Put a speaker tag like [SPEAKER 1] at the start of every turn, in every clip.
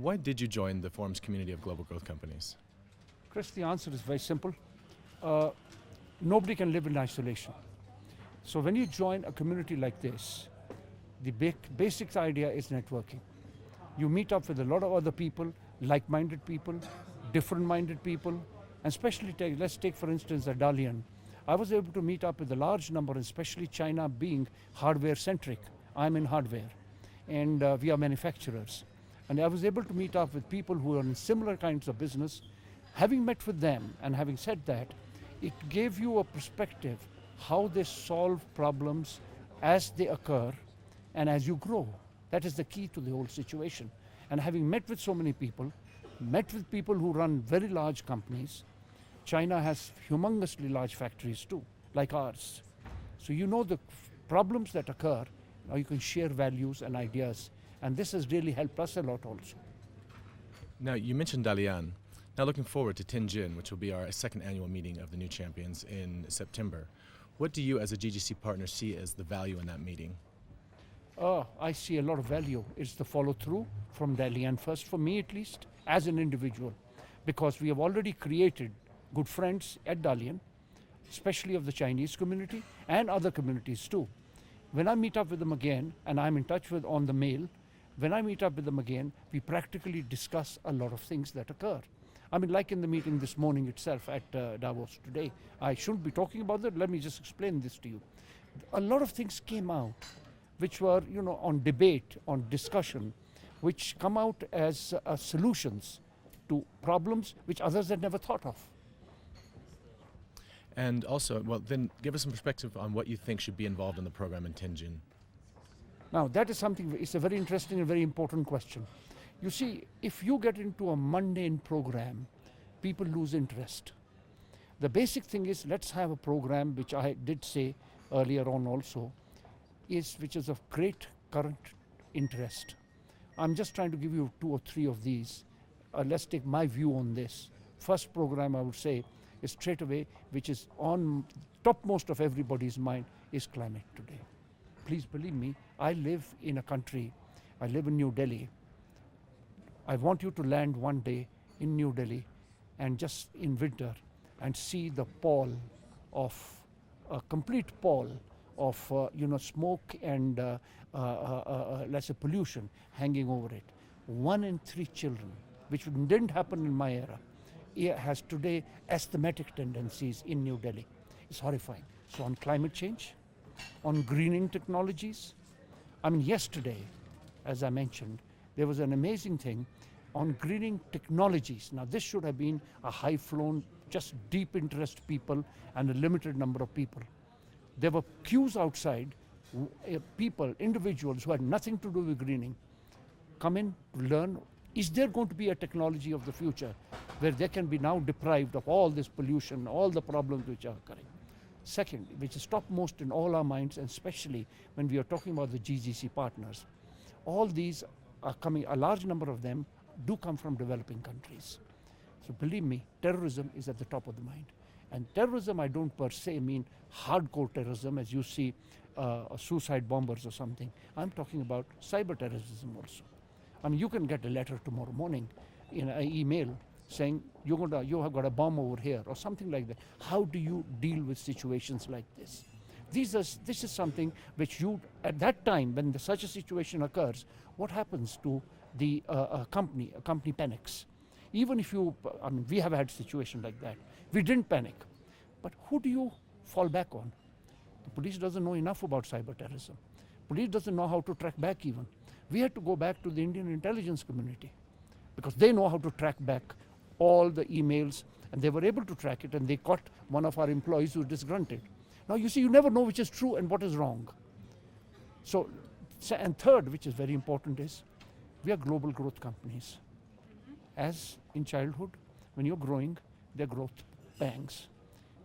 [SPEAKER 1] Why did you join the forum's community of global growth companies?
[SPEAKER 2] Chris, the answer is very simple. Nobody can live in isolation. So when you join a community like this, the basic idea is networking. You meet up with a lot of other people, like-minded people, different-minded people, and especially let's take for instance a Dalian. I was able to meet up with a large number, especially China being hardware-centric. I'm in hardware, and we are manufacturers. And I was able to meet up with people who are in similar kinds of business. Having met with them and having said that, it gave you a perspective how they solve problems as they occur and as you grow. That is the key to the whole situation. And having met with so many people, met with people who run very large companies, China has humongously large factories too, like ours. So you know the problems that occur, now you can share values and ideas. And this has really helped us a lot also.
[SPEAKER 1] Now, you mentioned Dalian. Now looking forward to Tianjin, which will be our second annual meeting of the new champions in September. What do you as a GGC partner see as the value in that meeting?
[SPEAKER 2] I see a lot of value. It's the follow through from Dalian first, for me at least, as an individual. Because we have already created good friends at Dalian, especially of the Chinese community and other communities too. When I meet up with them again, and I'm in touch with on the mail, when I meet up with them again, we practically discuss a lot of things that occur. I mean, like in the meeting this morning itself at Davos today, I shouldn't be talking about that, let me just explain this to you. A lot of things came out which were, on debate, on discussion, which come out as solutions to problems which others had never thought of.
[SPEAKER 1] And also, well, then give us some perspective on what you think should be involved in the program in Tianjin.
[SPEAKER 2] Now, that is something, it's a very interesting and very important question. You see, if you get into a mundane program, people lose interest. The basic thing is, let's have a program, which I did say earlier on also, which is of great current interest. I'm just trying to give you 2 or 3 of these. Let's take my view on this. First program I would say is straight away, which is on topmost of everybody's mind, is climate today. Please believe me, I live in a country, I live in New Delhi. I want you to land one day in New Delhi and just in winter and see the pall of, a complete pall of smoke and let's say pollution hanging over it. 1 in 3 children, which didn't happen in my era, has today asthmatic tendencies in New Delhi. It's horrifying. So on climate change, on greening technologies, I mean yesterday, as I mentioned, there was an amazing thing on greening technologies. Now this should have been a high-flown, just deep interest people and a limited number of people. There were queues outside, people, individuals who had nothing to do with greening, come in to learn, is there going to be a technology of the future where they can be now deprived of all this pollution, all the problems which are occurring. Second, which is topmost in all our minds, and especially when we are talking about the GGC partners, all these are coming, a large number of them do come from developing countries. So believe me, terrorism is at the top of the mind. And terrorism, I don't per se mean hardcore terrorism as you see suicide bombers or something. I'm talking about cyber terrorism also. I mean, you can get a letter tomorrow morning in an email saying you have got a bomb over here or something like that. How do you deal with situations like this? This is something which you, at that time when such a situation occurs, what happens to the company? A company panics. Even if you, I mean, we have had a situation like that. We didn't panic. But who do you fall back on? The police doesn't know enough about cyber terrorism. Police doesn't know how to track back even. We had to go back to the Indian intelligence community because they know how to track back all the emails, and they were able to track it, and they caught one of our employees who was disgruntled. Now you see, you never know which is true and what is wrong. So, and third, which is very important, is we are global growth companies. As in childhood, when you're growing, there are growth pangs.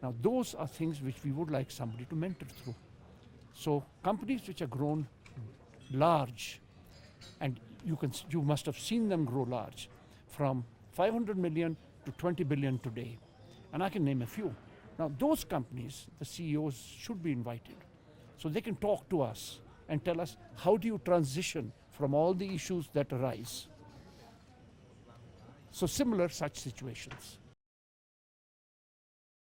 [SPEAKER 2] Now those are things which we would like somebody to mentor through. So companies which are grown large, and you must have seen them grow large, from 500 million to 20 billion today. And I can name a few. Now those companies, the CEOs should be invited so they can talk to us and tell us how do you transition from all the issues that arise. So similar such situations.